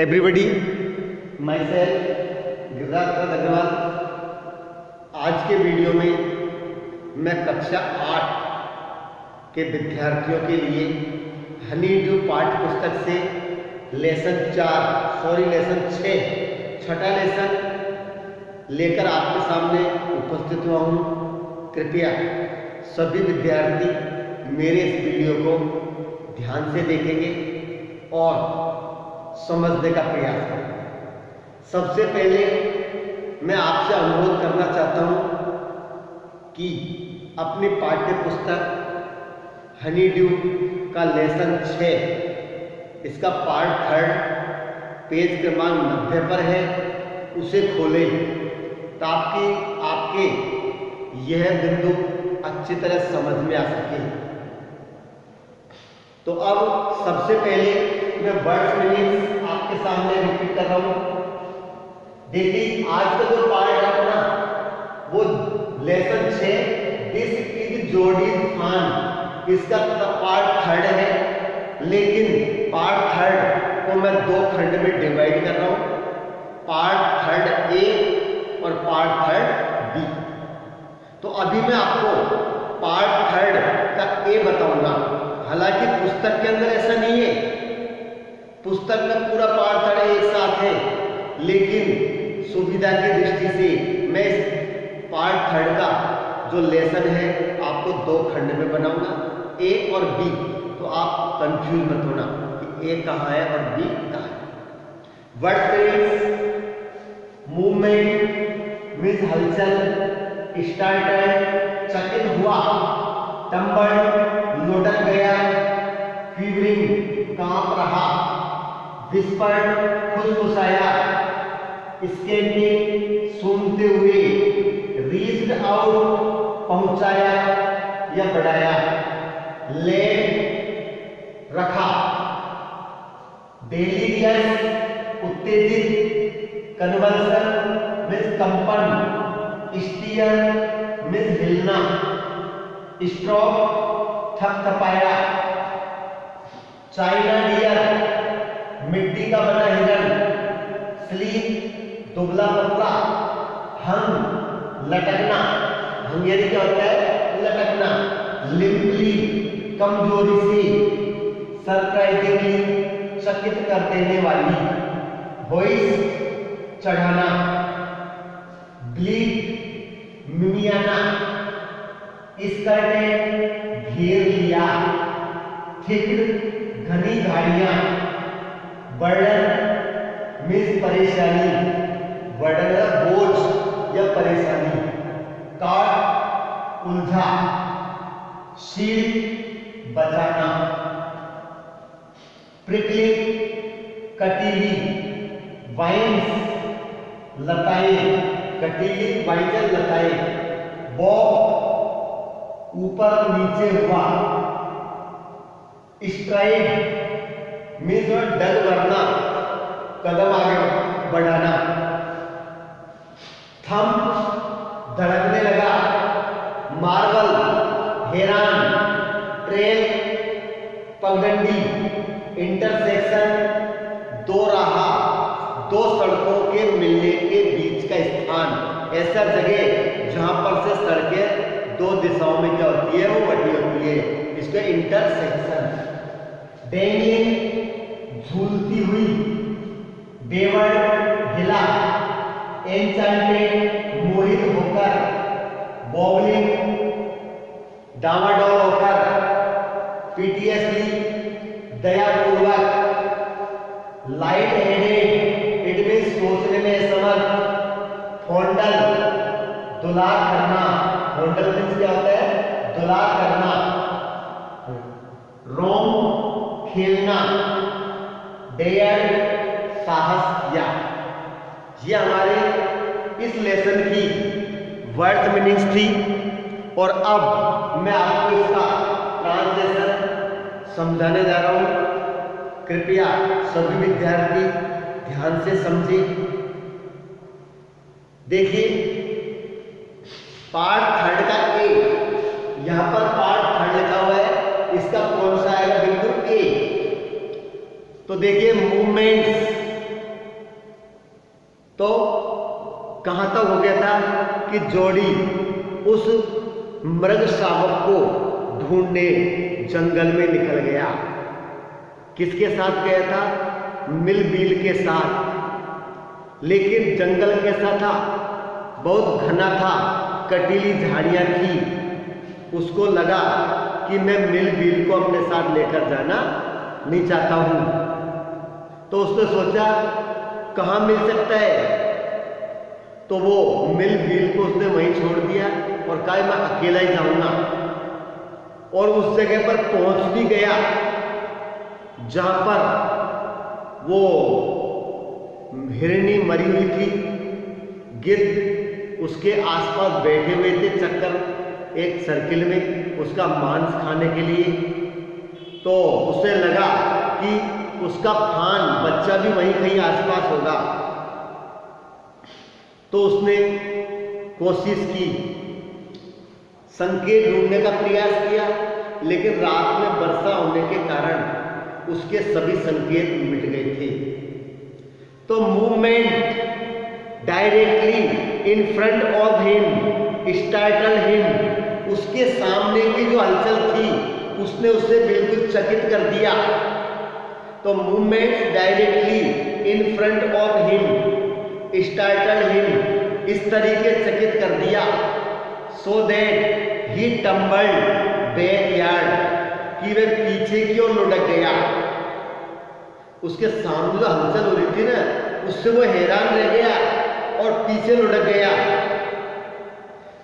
Everybody, myself Giriraj Agarwal. आज के video में मैं कक्षा 8 के विद्यार्थियों के लिए हनी ड्यू पाठ्य पुस्तक से लेसन 6 छठा लेसन लेकर आपके सामने उपस्थित हुआ हूँ। कृपया सभी विद्यार्थी मेरे इस वीडियो को ध्यान से देखेंगे और समझने का प्रयास करें। सबसे पहले मैं आपसे अनुरोध करना चाहता हूं कि अपनी पाठ्य पुस्तक हनी ड्यू का लेसन 6 इसका पार्ट 3 पेज क्रमांक 90 पर है, उसे खोलें ताकि आपके यह बिंदु अच्छी तरह समझ में आ सके। तो अब सबसे पहले मैं वर्ड्स मीनिंग्स आपके सामने रिपीट कर रहा हूं। देखिए, आज का जो पार्ट है ना, वो लेसन 6 दिस इज जोडीज फान, इसका पार्ट 3 है। लेकिन पार्ट 3 को मैं 2 खंड में डिवाइड कर रहा हूं, पार्ट 3 ए और पार्ट 3 बी। तो अभी मैं आपको पार्ट 3 का ए बताऊंगा। हालांकि पुस्तक के अंदर ऐसा नहीं है, पुस्तक में पूरा पार्ट 3 एक साथ है, लेकिन सुविधा की दृष्टि से मैं इस पार्ट 3 का जो लेसन है आपको 2 खंड में बनाऊंगा, ए और बी। तो आप कंफ्यूज मत होना कि ए कहाँ है और बी कहाँ है। वर्ड फ्रेज मूवमेंट मीन्स हलचल, स्टार्टेड चकित हुआ, टम्बल लुढ़क गया, क्विवरिंग कांप रहा, विस्पर्ड फुसफुसाया, स्कैनिंग सूंघते हुए, रीच्ड आउट पहुंचाया या बढ़ाया, लेट रखा, डेलीरियस उत्तेजित, कन्वल्सन मीन्स कंपन, स्टीयर मीन्स हिलना, स्ट्रोक थपथपाया, चाइना डियर मिट्टी का बना हिरन, स्लीप दुबला पतला, हंग लटकना, हंगेरी क्या होता है लटकना, लिम्पली कमजोरी से, सरप्राइजिंगली चकित कर देने वाली, वॉइस चढ़ाना, ब्लीड मिमियाना, स्कर्टेड घेर लिया, थिक घनी झाड़ियां, बर्डन मीन्स परेशानी, बर्डन बोझ या परेशानी, काट उलझा, शील्ड बचाना, प्रिकलिंग कटीली, वाइन्स लताएं, कटीली वाइन्स लताएं, बॉब ऊपर नीचे हुआ, स्ट्राइड मीन्स डग भरना, कदम आगे बढ़ाना, थम धड़कने लगा, मार्वल हैरान, ट्रेल पगडंडी, इंटरसेक्शन दो राह, दो सड़कों के मिलने के बीच का स्थान, ऐसा जगह जहां पर से सड़कें 2 दिशाओं में क्या होती है वो बटी होती है, इसको इंटरसेक्शन। डेंगलिंग झूलती हुई, बेवर्ड हिला, एन्चांटेड मोहित होकर, बॉबलिंग डामाडोल होकर, पीटीएसली दयापूर्वक, लाइट हेडेड इट मीन्स सोचने में समर्थ, फॉन्डल दुलार करना, फॉन्डल मीन्स क्या होता है दुलार करना, रोम खेलना, डेयर साहस किया। ये हमारे इस लेसन की वर्ड्स मीनिंग्स थी और अब मैं आपको इसका ट्रांसलेशन समझाने जा रहा हूं। कृपया सभी विद्यार्थी ध्यान से समझें। देखिए, पार्ट 3 का ए, यहां पर पार्ट 3 लिखा हुआ है, इसका कौन सा आएगा बिंदु ए। तो देखिए, मूवमेंट्स कि जोड़ी उस मृग शावक को ढूंढने जंगल में निकल गया। किसके साथ गया था? मिलबील के साथ। लेकिन जंगल कैसा था? बहुत घना था, कटीली झाड़ियां थी। उसको लगा कि मैं मिलबील को अपने साथ लेकर जाना नहीं चाहता हूं। तो उसने सोचा कहाँ मिल सकता है, तो वो मिलबील को उसने वहीं छोड़ दिया और कहा मैं अकेला ही जाऊंगा। और उस जगह पर पहुंच भी गया जहां पर वो हिरनी मरी हुई थी। गिद्ध उसके आसपास बैठे हुए थे चक्कर एक सर्किल में उसका मांस खाने के लिए। तो उसे लगा कि उसका फान बच्चा भी वहीं कहीं आसपास होगा। तो उसने कोशिश की, संकेत ढूंढने का प्रयास किया, लेकिन रात में वर्षा होने के कारण उसके सभी संकेत मिट गए थे। तो movement directly in front of him startle him, उसके सामने की जो हलचल थी उसने उसे बिल्कुल चकित कर दिया। तो movement directly in front of him startle him, इस तरीके चकित कर दिया। So that he tumbled backyard, कि वह पीछे की ओर लुढ़क गया। उसके सामने जो हलचल हो रही थी ना, उससे वो हैरान रह गया और पीछे लुढ़क गया।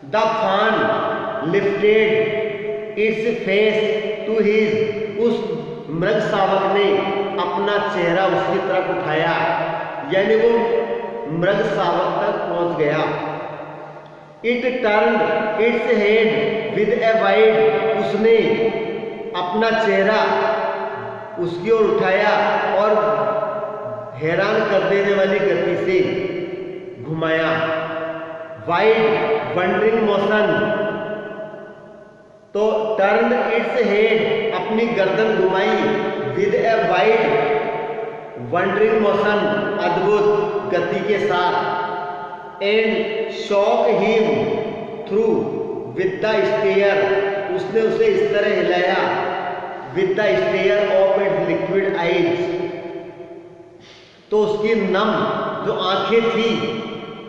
The fawn lifted its face to his, उस मृग शावक ने अपना चेहरा उसकी तरफ उठाया, यानी वो मृग शावक तक पहुंच गया। It turned its head with a wide, उसने अपना चेहरा उसकी ओर उठाया और हैरान कर देने वाली गति से घुमाया। वाइड वंडरिंग मोशन, तो टर्न इट्स हेड, अपनी गर्दन घुमाई, with a wide wandering motion, अद्भुत गति के साथ। And shook him through with the stare, उसने उसे इस तरह हिलाया, with the stare of its liquid eyes, तो उसकी नम जो आंखें थी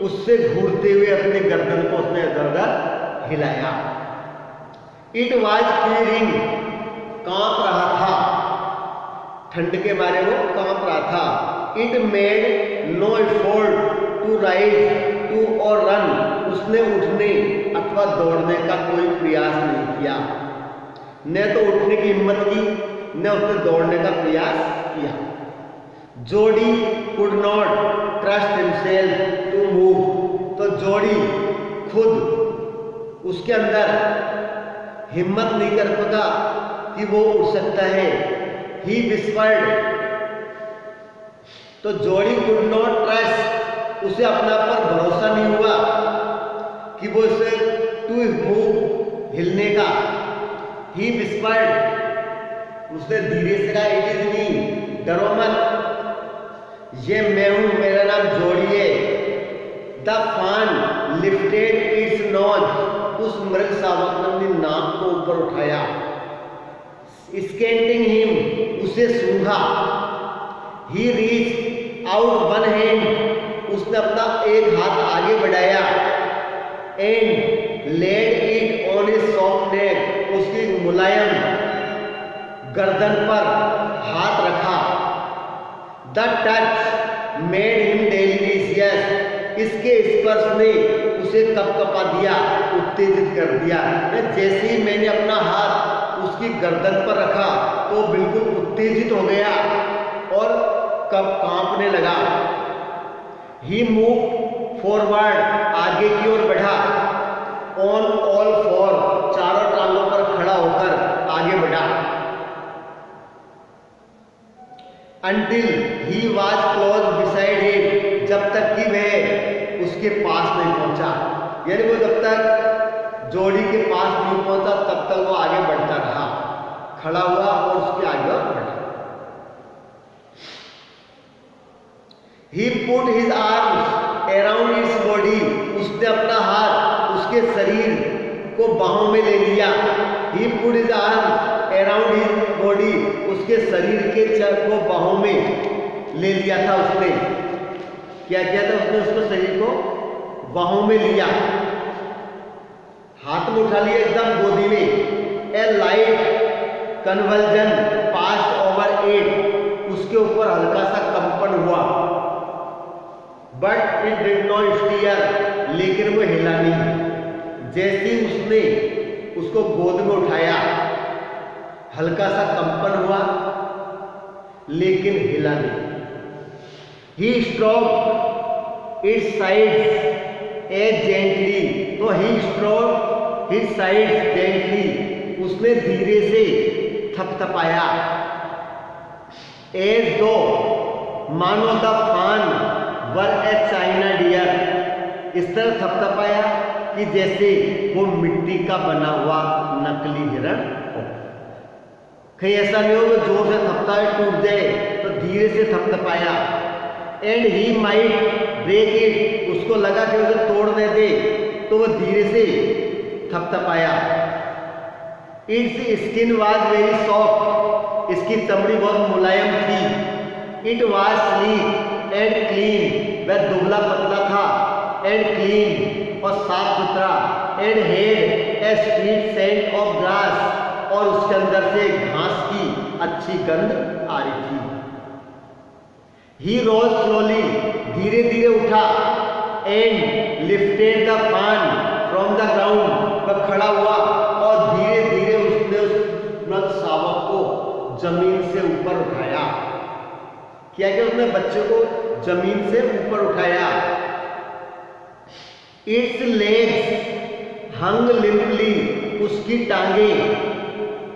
उससे घूरते हुए अपनी गर्दन को उसने इधर-उधर हिलाया। इट वाज क्विरिंग, कांप रहा था, ठंड के मारे वो कांप रहा था। It made no effort to rise to और रन, उसने उठने अथवा दौड़ने का कोई प्रयास नहीं किया। न तो उठने की हिम्मत की, न उसने दौड़ने का प्रयास किया। Jody could not trust himself to move, तो जोड़ी खुद उसके अंदर हिम्मत नहीं कर सका कि वो उठ सकता है। ही विस्पर्ड, तो जोड़ी कुड नॉट ट्रस्ट, उसे अपना पर भरोसा नहीं हुआ कि वो इसे टू मूव, हिलने का। ही विस्पर्ड, उसने धीरे से कहा, इट इज मी, डरो मत, ये मैं हूं, मेरा नाम जोड़ी है। The fawn lifted it's knows, उस मृग शावक ने अपनी नाक को ऊपर उठाया। स्केंटिंग हिम, उसे सूंघा। He reach out one hand, उसने अपना एक हाथ आगे बढ़ाया। And laid it on his soft neck, उसकी मुलायम गर्दन पर हाथ रखा। The touch made him delicious, इसके स्पर्श ने उसे कपकपा दिया, उत्तेजित कर दिया। जैसे ही मैंने अपना हाथ उसकी गर्दन पर रखा तो बिल्कुल उत्तेजित हो गया और कब कांपने लगा। ही मूव फॉरवर्ड, आगे की ओर बढ़ा। ऑन ऑल फोर, चारों टांगों पर खड़ा होकर आगे बढ़ा। Until he was close beside him, जब तक कि वह उसके पास नहीं पहुंचा, यानी वो जब तक जोड़ी के पास नहीं पहुंचा तब तक वो आगे बढ़ता रहा, खड़ा हुआ और उसके आगे और बढ़ा। He put his arms around its body, उसने अपना हाथ उसके शरीर को बाहों में ले लिया। He put his arm around his body, उसके शरीर के चर को बाहों में ले लिया था। उसने क्या किया था? उसने उसको शरीर को बाहों में लिया, हाथ में उठा लिया एकदम गोदी में। A light convulsion passed over it, उसके ऊपर हल्का सा कंपन हुआ। But it did not stir, लेकिन वो हिला नहीं। जैसे ही उसने उसको गोद में उठाया, हल्का सा कंपन हुआ लेकिन हिला नहीं। He stroked its sides as gently, तो he stroked his sides gently, उसने धीरे से थपथपाया। एज दो मानो द फान वर ए चाइना डियर, इस तरह थपथपाया कि जैसे वो मिट्टी का बना हुआ नकली हिरण हो। कहीं ऐसा नहीं हो कि जोर से थपथपाए टूट जाए, तो धीरे से थपथपाया। And he might break it, उसको लगा कि उसे तोड़ दे, तो वो धीरे से थपथपाया। Its skin was very soft, इसकी चमड़ी बहुत मुलायम थी। It was sleek and clean, वह दुबला पतला था। एंड क्लीन, और साफ सुथरा। And had a sweet scent of grass, और उसके अंदर से घास की अच्छी गंध आ रही थी। ही रोज स्लोली, धीरे धीरे उठा। एंड लिफ्टेड द फान फ्रॉम द ग्राउंड, वह खड़ा हुआ और धीरे धीरे उसने उस मृत शावक को जमीन से ऊपर उठाया। क्या कि उसने बच्चे को जमीन से ऊपर उठाया। इट्स लेग्स हंग लिम्पली, उसकी टांगे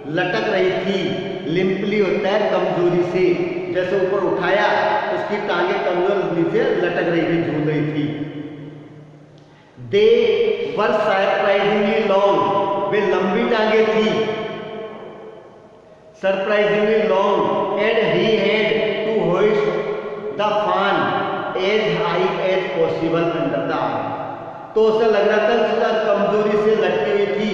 लटक रही थी। लिम्पली होता है कमजोरी से, जैसे ऊपर उठाया उसकी टांगे कमजोर नीचे लटक रही थी, झूल रही थी। दे वर सरप्राइजिंगली लॉन्ग, वे लंबी टांगे थी, surprisingly long. And he had to hoist the fawn as high as possible under the arm, तो उसे लग रहा था उसका कमजोरी से लटकी हुई थी,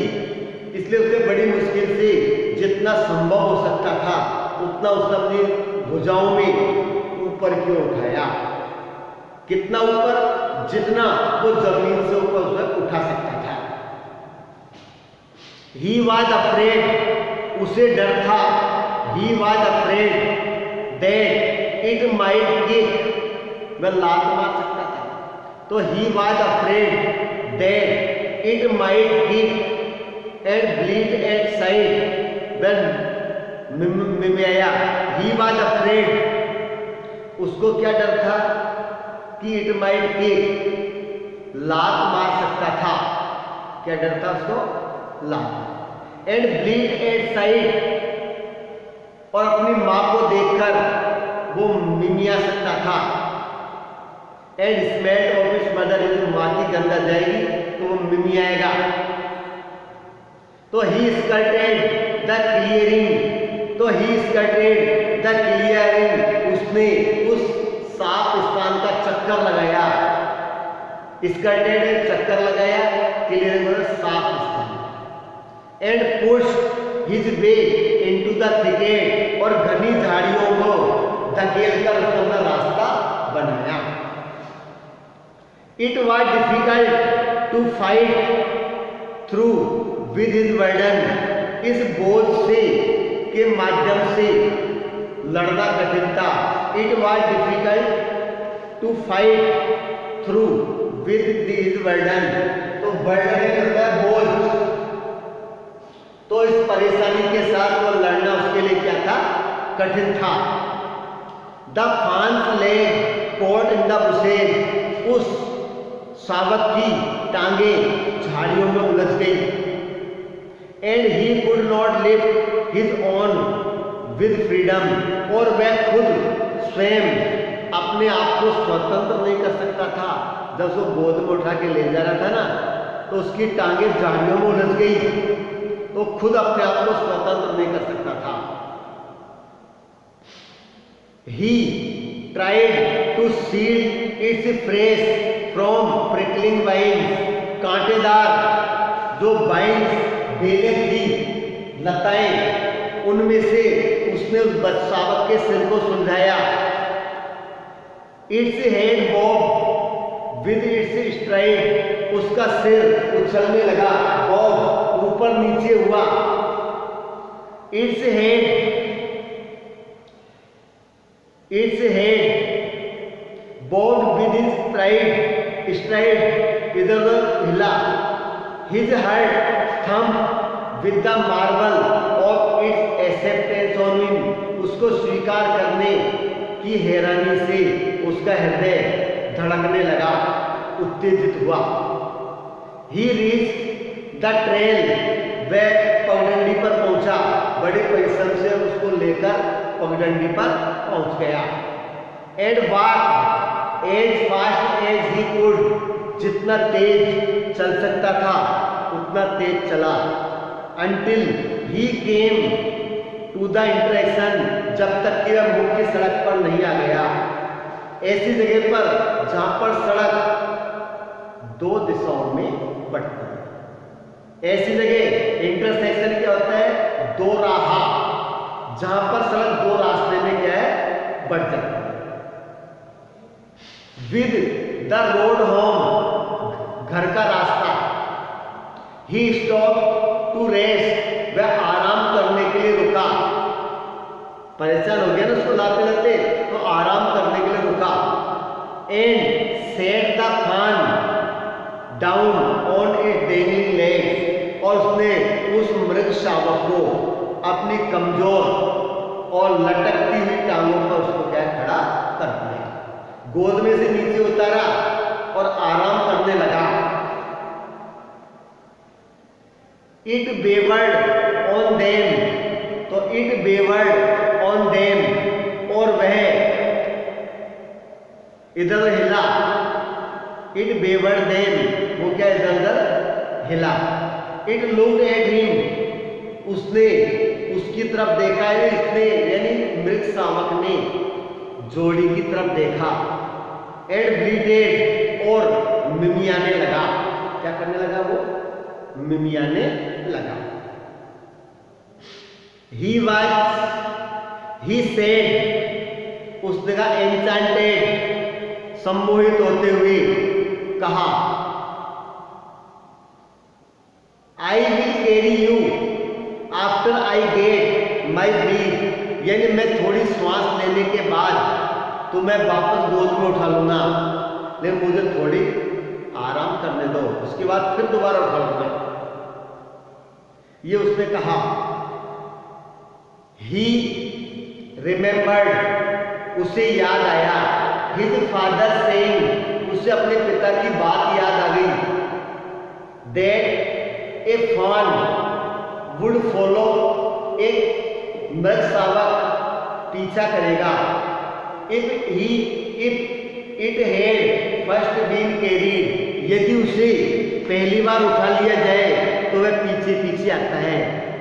इसलिए उसे बड़ी मुश्किल से जितना संभव हो सकता था उतना उसने अपनी भुजाओं में ऊपर की ओर उठाया। कितना ऊपर? जितना वो जमीन से ऊपर उसे उठा सकता था। ही वाज अफ्रेड, उसे डर था। He was afraid that it might kick, वह लात मार सकता था। तो he was afraid that it might kick and bleat at side when मिमिया। ही वाज अफ्रेड, उसको क्या डर था कि इट माइट किक, लात मार सकता था। क्या डर था उसको? लात। एंड ब्लीड एट साइड, और अपनी मां को देखकर वो मिमिया सकता था। And smell of his mother, यदि मां की गंध आ जाएगी तो वो मिमियाएगा। तो ही स्कर्टेड द क्लियरिंग, तो ही स्कर्टेड द क्लियरिंग, उसने उस साफ स्थान का चक्कर लगाया। स्कर्टेड चक्कर लगाया, क्लियरिंग मतलब साफ स्थान। And pushed his way into the thicket, और घनी झाड़ियों को धकेल कर उसने अपना रास्ता बनाया। It was difficult to fight through with his burden, इस बोझ से के माध्यम से लड़ना कठिन था। It was difficult to fight through with his burden, तो बर्डन होता है बोझ, तो इस परेशानी के साथ वो लड़ना उसके लिए क्या था? कठिन था। The fawn's leg caught in the bushes, उस शावक की टांगे झाड़ियों में उलझ गई। And he could not lift his own with freedom, और वह खुद स्वयं अपने आप को स्वतंत्र नहीं कर सकता था। जब उसको गोद में उठा के ले जा रहा था ना, तो उसकी टांगे झाड़ियों में उलझ गई, तो खुद अपने आप को स्वतंत्र नहीं कर सकता था। He tried to seed its fresh from prickling vines, कांटेदार जो वाइन्स बेलें थी, लताएं, उनमें से उसने उस शावक के सिर को सुलझाया। Its head Bob with its STRIDE, उसका सिर उछलने लगा, बॉब ऊपर नीचे हुआ। Its head Bob with its STRIDE, इधर उधर हिला। His heart thump with the Marvel of its acceptance on him, उसको स्वीकार करने की हैरानी से उसका हृदय धड़कने लगा, उत्तेजित हुआ। ही रीच द ट्रेल, वह पगडंडी पर पहुंचा, बड़े परिश्रम से उसको लेकर पगडंडी पर पहुंच गया। And walk as fast as he could, जितना तेज चल सकता था उतना तेज चला। Until he came to the interaction, जब तक कि वह मुख्य सड़क पर नहीं आ गया, ऐसी जगह पर जहां पर सड़क दो दिशाओं में बढ़ती है। ऐसी जगह इंटरसेक्शन क्या होता है, दो राह, जहां पर सड़क दो रास्ते में क्या है, बढ़ जाती है। विद द रोड होम, घर का रास्ता। ही स्टॉप टू रेस्ट, वह आराम करने के लिए रुका। परेशान हो गया ना उसको लाते लाते, तो आराम करने के लिए रुका। And set the fawn down on its dangling legs, और उसने उस मृग शावक को अपनी कमजोर और लटकती हुई टांगों पर उसको क्या खड़ा कर दिया। गोद में से नीचे उतारा और आराम करने लगा। इट बेवर्ड ऑन देम, तो इट बेवर्ड ऑन देम, और वह इधर हिला। इट बेवर्ड देम, वो क्या इधर उधर हिला। इट लुक्ड एट हिम, उसने उसकी तरफ देखा है, इसने यानी मृग शावक ने जोड़ी की तरफ देखा। एंड ब्लीडेड, और मिमियाने लगा। क्या करने लगा वो, मिमियाने लगा। ही सेड, उसने कहा एन्चेंटेड, सम्मोहित होते हुए कहा, I will carry you after I get my breath, यानी मैं थोड़ी श्वास लेने के बाद तुम्हें वापस गोद में उठा लूंगा, लेकिन मुझे थोड़ी आराम करने दो, उसके बाद फिर दोबारा उठा लूंगा। ये उसने कहा। ही रिमेंबर्ड, उसे याद आया। हिज फादर सेइंग, उसे अपने पिता की बात याद आ गई। That a fawn would follow, एक मृग शावक पीछा करेगा। If it had first been carried, यदि उसे पहली बार उठा लिया जाए तो वह पीछे पीछे आता है।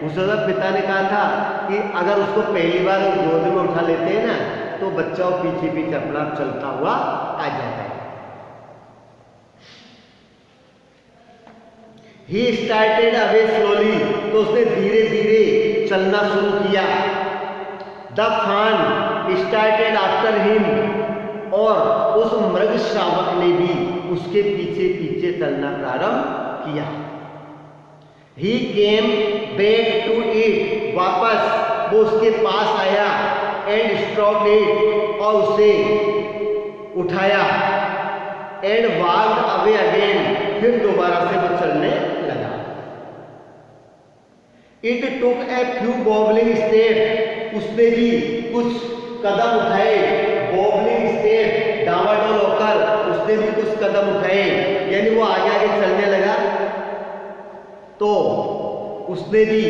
उस वक्त पिता ने कहा था कि अगर उसको पहली बार गोद में उठा लेते हैं ना, तो बच्चा पीछे पीछे अपना चलता हुआ आ जाता है। ही स्टार्टेड अवे स्लोली, तो उसने धीरे धीरे चलना शुरू किया। The fawn started after him, और उस मृग शावक ने भी उसके पीछे पीछे चलना प्रारंभ किया। ही केम बैक टू इट, वापस वो उसके पास आया। एंड स्ट्रोक्ड इट, और उसे उठाया। एंड वॉक्ड अवे अगेन, फिर दोबारा से वो चलने लगा। It took a few bobbling step, उसने भी कुछ कदम उठाए। बॉबलिंग स्टेप, डावाडोल होकर उसने भी कुछ कदम उठाए, यानी वो आगे आगे चलने लगा। तो उसने भी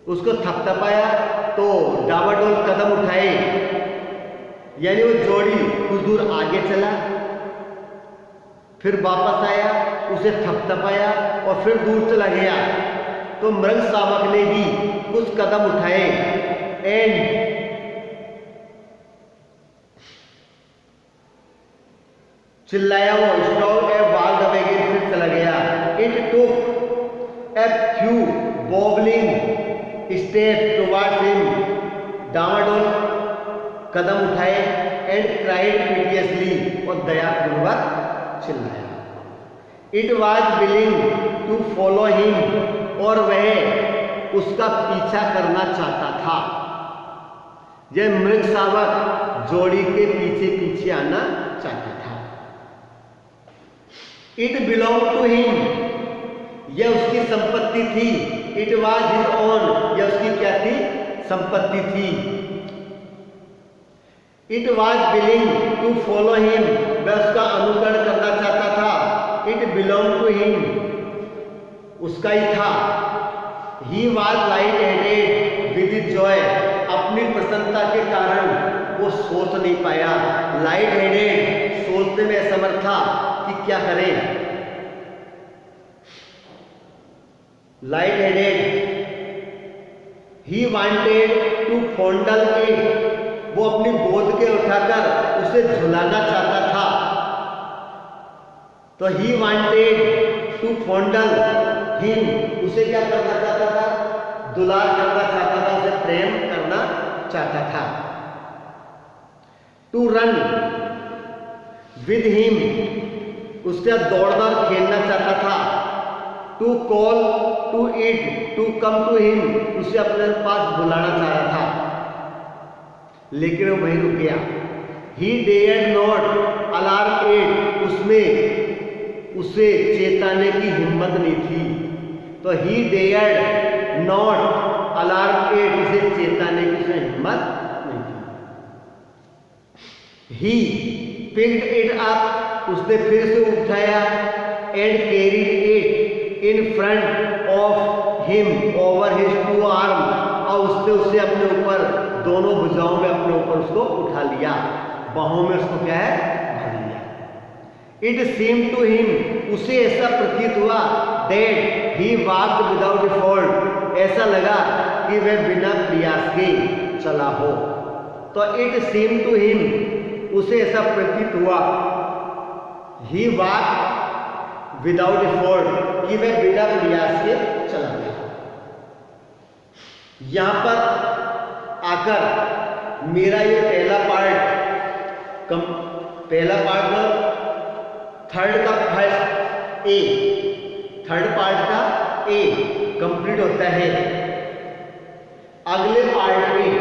उसको थपथपाया, तो डावाडोल कदम उठाए, यानी वो जोड़ी कुछ दूर आगे चला, फिर वापस आया, उसे थपथपाया और फिर दूर चला गया। तो मृग शावक ने भी कुछ कदम उठाए। एंड चिल्लाया वो, stop a walled away again, फिर चला गया। It took a few bobbling step towards him, डामाडोल कदम उठाए, एंड क्राइड पिटियसली, और दयापूर्वक चिल्लाया। It was willing to follow him, और वह उसका पीछा करना चाहता था। यह मृग शावक जोड़ी के पीछे पीछे आना चाहता था। इट बिलोंग टू हिम, यह उसकी संपत्ति थी। इट वॉज हिज ओन, यह उसकी क्या थी? संपत्ति थी। It was willing to follow him, वह उसका अनुकरण करना चाहता था। इट बिलोंग टू हिम, उसका ही था। He was light headed with Joy, अपनी प्रसन्नता के कारण वो सोच नहीं पाया। लाइट हेडेड, सोचने में असमर्थ था कि क्या करें। Light headed, he wanted to fondle it, वो अपनी गोद के उठाकर उसे झुलाना चाहता था। तो ही वांटेड टू फॉन्डल हिम, उसे क्या करना चाहता था? दुलार करना चाहता था, उसे प्रेम करना चाहता था। टू रन विद हिम, उसके दौड़ना खेलना चाहता था। To call to it to come to him, उसे अपने पास बुलाना चाह रहा था, लेकिन वो वहीं रुक गया। ही डेयर्ड नॉट अलार्म इट, उसमें उसे चेताने की हिम्मत नहीं थी। तो ही डेयर्ड नॉट अलार्म इट, उसे चेताने की उसमें हिम्मत नहीं थी। ही पिक्ड इट अप, उसने फिर से उठाया, and carried it in front of him over his two arm, और उसने उसे अपने ऊपर दोनों भुजाओं में अपने ऊपर उसको उठा लिया, बाहों में उसको क्या है? भर लिया। इट सीम टू हिम, उसे ऐसा प्रतीत हुआ, that he walked without default, ऐसा लगा कि वह बिना प्रयास के चला हो। तो इट सीम टू हिम, उसे ऐसा प्रतीत हुआ, ही वॉक्ड विदाउट डिफॉल्ट, कि वह बिना प्रयास के चला गया। यहां पर आकर मेरा ये पहला पार्ट थर्ड का फर्स्ट ए, थर्ड पार्ट का ए कंप्लीट होता है। अगले पार्ट में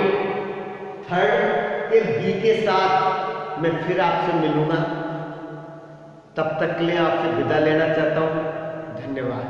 थर्ड के बी के साथ मैं फिर आपसे मिलूंगा। तब तक के लिए आपसे विदा लेना चाहता हूं। धन्यवाद।